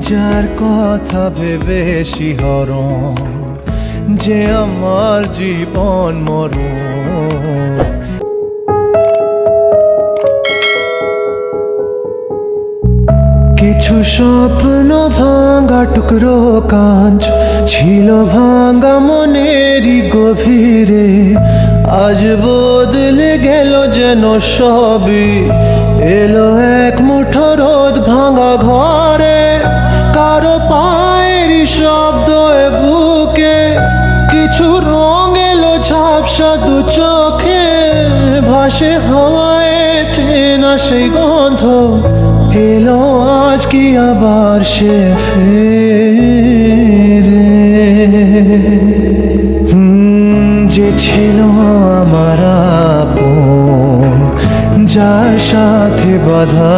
যার কথা ভেবে শিহরণ যে আমার জীবন মরণ। কিছু স্বপ্ন ভাঙা টুকরো কাঁচ ছিল ভাঙা মনেরই গভীরে, আজ বদলে গেল যেন সবই। এলো এক মুঠো রোদ ভাঙা ঘরে, কারো পায়েরই শব্দ এ বুকে, কিছু রং এলো ঝাপসা দু চোখে, ভাসে হাওয়ায় চেনা সেই গন্ধ। এলো আজ কি আবার সে ফেরে, যে ছিল আমার আপন, যার সাথে বাঁধা